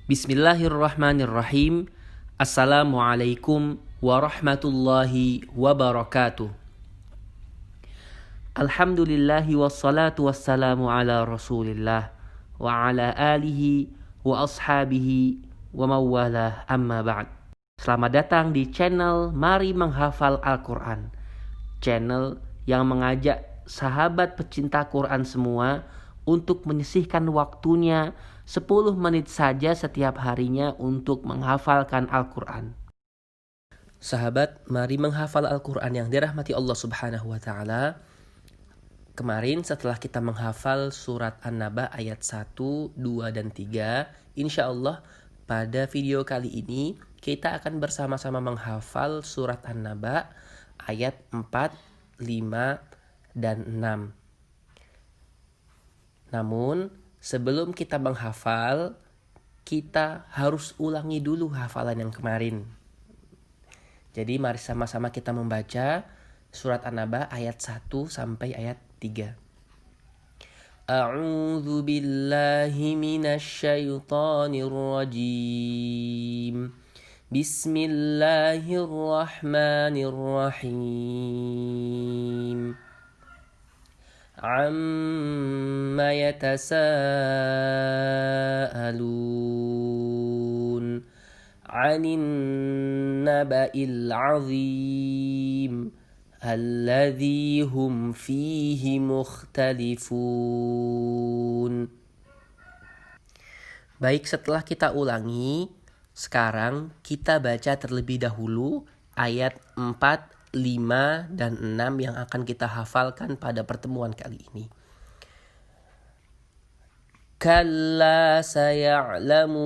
Bismillahirrahmanirrahim. Assalamualaikum warahmatullahi wabarakatuh. Alhamdulillahi wassalatu wassalamu ala rasulillah wa ala alihi wa ashabihi wa mawalah amma ba'd. Selamat datang di channel Mari Menghafal Al-Quran, channel yang mengajak sahabat pecinta Quran semua untuk menyisihkan waktunya 10 menit saja setiap harinya untuk menghafalkan Al-Quran. Sahabat, mari menghafal Al-Quran yang dirahmati Allah Subhanahu wa Ta'ala. Kemarin setelah kita menghafal surat An-Naba ayat 1, 2, dan 3, insya Allah pada video kali ini kita akan bersama-sama menghafal surat An-Naba ayat 4, 5, dan 6. Namun sebelum kita menghafal, kita harus ulangi dulu hafalan yang kemarin. Jadi mari sama-sama kita membaca surat An-Naba ayat 1 sampai ayat 3. A'udzu billahi minasy syaithanir rajim. Bismillahirrahmanirrahim. Amma yatasaalun 'anin naba'il 'azim alladzi hum fihi mukhtalifun. Baik, setelah kita ulangi, sekarang kita baca terlebih dahulu ayat 4, 5, dan 6 yang akan kita hafalkan pada pertemuan kali ini. Kalla saya'lamun,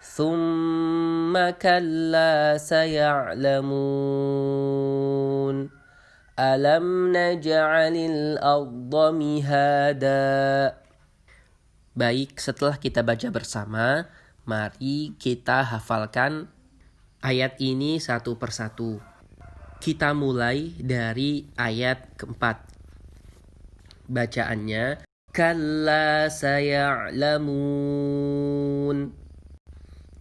thumma kalla saya'lamun, alam naj'alil arda mihada. Baik, setelah kita baca bersama, mari kita hafalkan ayat ini satu persatu. Kita mulai dari ayat keempat. Bacaannya, kalla saya'lamun.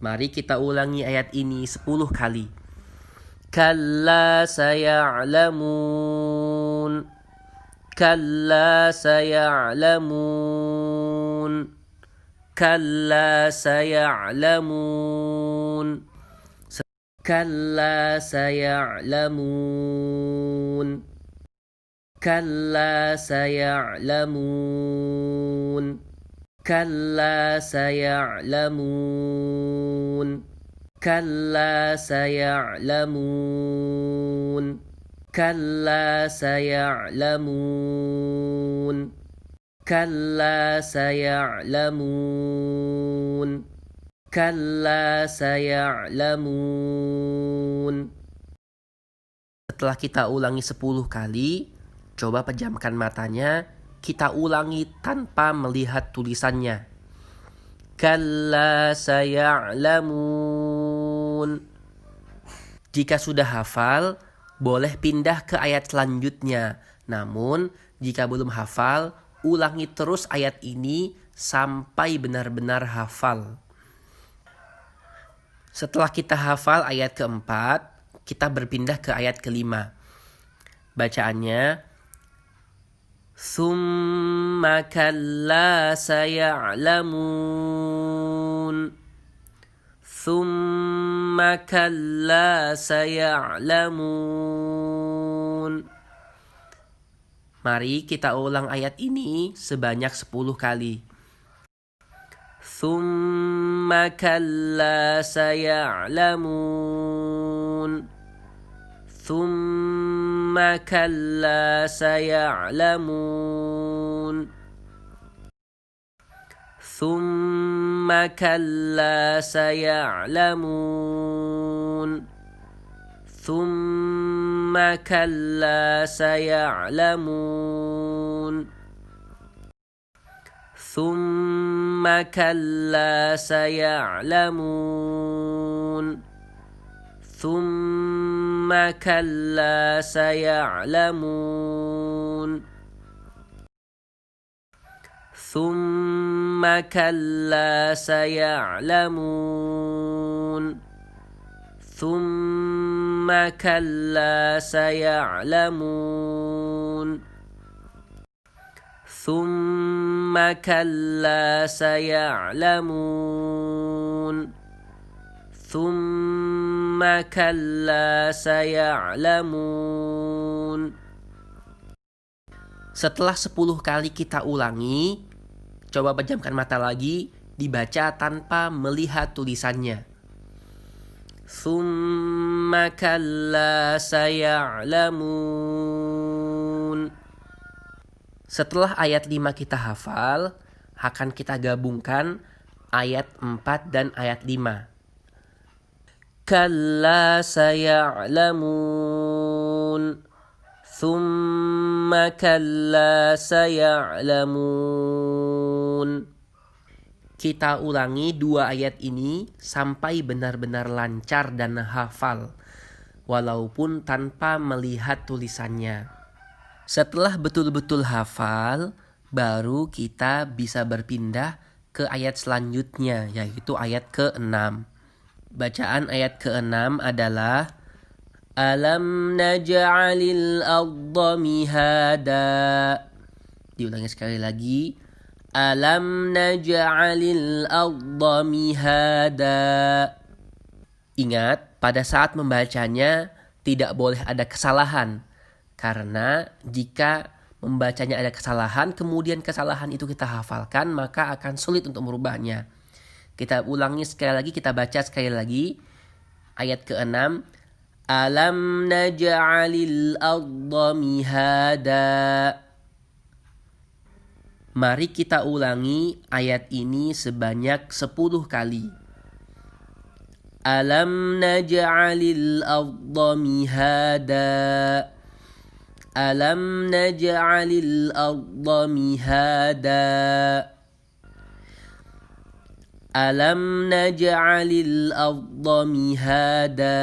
Mari kita ulangi ayat ini 10 kali. Kalla saya'lamun. Kalla saya'lamun. Kalla saya'lamun. Kalla saya'lamun. Kalla saya'lamun. Kalla saya'lamun. Kalla saya'lamun. Kalla saya'lamun. Kalla saya'lamun. Kalla saya'lamun. Setelah kita ulangi 10 kali, coba pejamkan matanya, kita ulangi tanpa melihat tulisannya. Kalla saya'lamun. Jika sudah hafal, boleh pindah ke ayat selanjutnya. Namun, jika belum hafal, ulangi terus ayat ini sampai benar-benar hafal. Setelah kita hafal ayat keempat, kita berpindah ke ayat kelima. Bacaannya, Thumma kalla saya'lamun. Thumma kalla saya'lamun. Mari kita ulang ayat ini sebanyak 10 kali. Thumma kalla saya'lamun. Thumma kalla saya'lamun. Thumma kalla saya'lamun. Thumma kalla saya'lamun. Thumma kalla saya'lamun. Thumma kalla saya'lamun. ثم كلا سيعلمون ثم كلا سيعلمون ثم كلا سيعلمون ثم كلا سيعلمون. Setelah 10 kali kita ulangi, coba pejamkan mata lagi, dibaca tanpa melihat tulisannya. Thumma kalla saya'lamun. Setelah ayat 5 kita hafal, akan kita gabungkan ayat 4 dan ayat 5. Kalla saya'lamun. Thumma kalla saya'lamun. Kita ulangi 2 ayat ini sampai benar-benar lancar dan hafal, walaupun tanpa melihat tulisannya. Setelah betul-betul hafal, baru kita bisa berpindah ke ayat selanjutnya, yaitu ayat ke-6. Bacaan ayat ke-6 adalah Alam naj'alil arda mihada. Diulangi sekali lagi. Alam naj'alil arda mihada. Ingat, pada saat membacanya tidak boleh ada kesalahan. Karena jika membacanya ada kesalahan, kemudian kesalahan itu kita hafalkan, maka akan sulit untuk merubahnya. Kita ulangi sekali lagi, kita baca sekali lagi. Ayat ke-6. Alam naj'alil arda mihada. Mari kita ulangi ayat ini sebanyak 10 kali. Alam naj'alil arda mihada. Alam naj'alil arda mihada. Alam naj'alil arda mihada.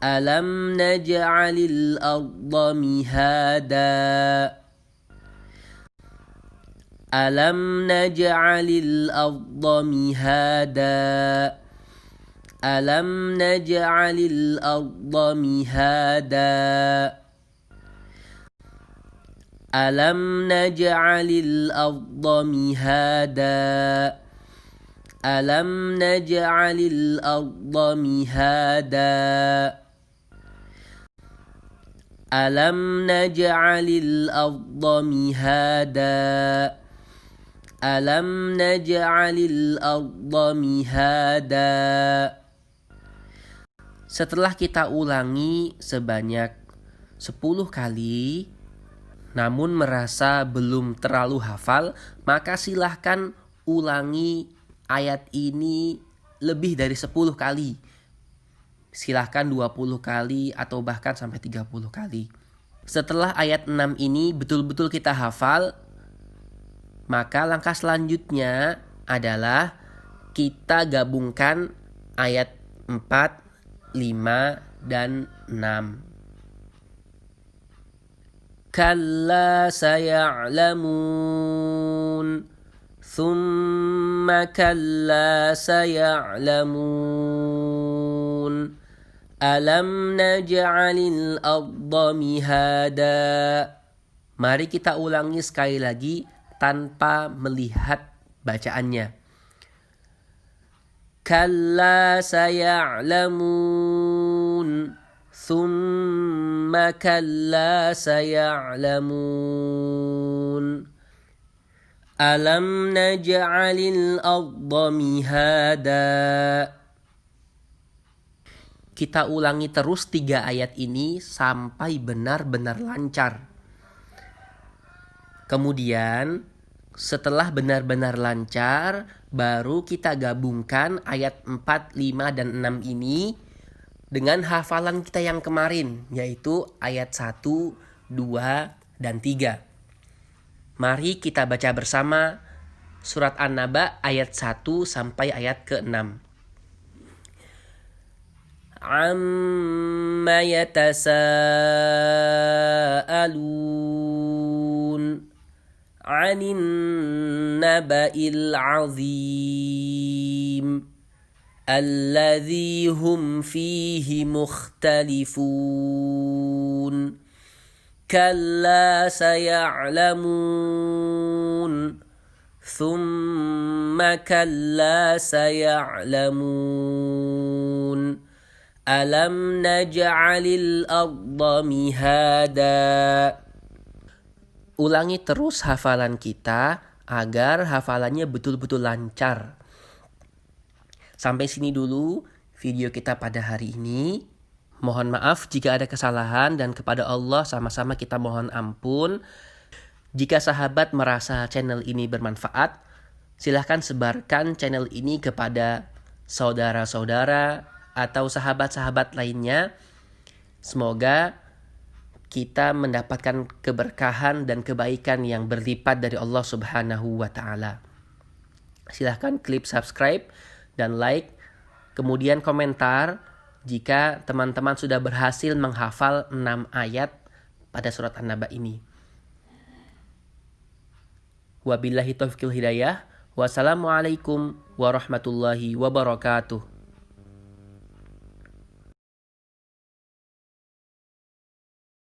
Alam naj'alil arda mihada. Alam naj'alil arda mihada. Alam naj'alil arda mihada. Alam naj'alil arda mihada. Alam naj'alil arda mihada. Alam naj'alil arda mihada. Alam naj'alil arda mihada. Setelah kita ulangi sebanyak 10 kali, namun merasa belum terlalu hafal, maka silahkan ulangi ayat ini lebih dari 10 kali. Silahkan 20 kali atau bahkan sampai 30 kali. Setelah ayat 6 ini betul-betul kita hafal, maka langkah selanjutnya adalah kita gabungkan ayat 4, 5, dan 6. Kalla saya'lamun. Thumma kalla saya'lamun. Alam naj'alil arda mihada. Mari kita ulangi sekali lagi tanpa melihat bacaannya. Kalla saya'lamun. Thumma kalla saya'lamun. Alam naj'alil arda mihada. Kita ulangi terus 3 ayat ini sampai benar-benar lancar. Kemudian setelah benar-benar lancar, baru kita gabungkan ayat 4, 5, dan 6 ini dengan hafalan kita yang kemarin, yaitu ayat 1, 2, dan 3. Mari kita baca bersama surat An-Naba ayat 1 sampai ayat ke-6. Amma yatasa'alun. 'anil naba'il 'azim alladzi hum fihi mukhtalifun kalla saya'lamun thumma kalla saya'lamun alam naj'alil arda mihada. Ulangi terus hafalan kita agar hafalannya betul-betul lancar. Sampai sini dulu video kita pada hari ini. Mohon maaf jika ada kesalahan dan kepada Allah sama-sama kita mohon ampun. Jika sahabat merasa channel ini bermanfaat, silahkan sebarkan channel ini kepada saudara-saudara atau sahabat-sahabat lainnya. Semoga kita mendapatkan keberkahan dan kebaikan yang berlipat dari Allah Subhanahu wa Ta'ala. Silahkan klik subscribe dan like, kemudian komentar jika teman-teman sudah berhasil menghafal 6 ayat pada surat An-Naba ini. Wabillahi taufiqil hidayah. Wassalamualaikum warahmatullahi wabarakatuh.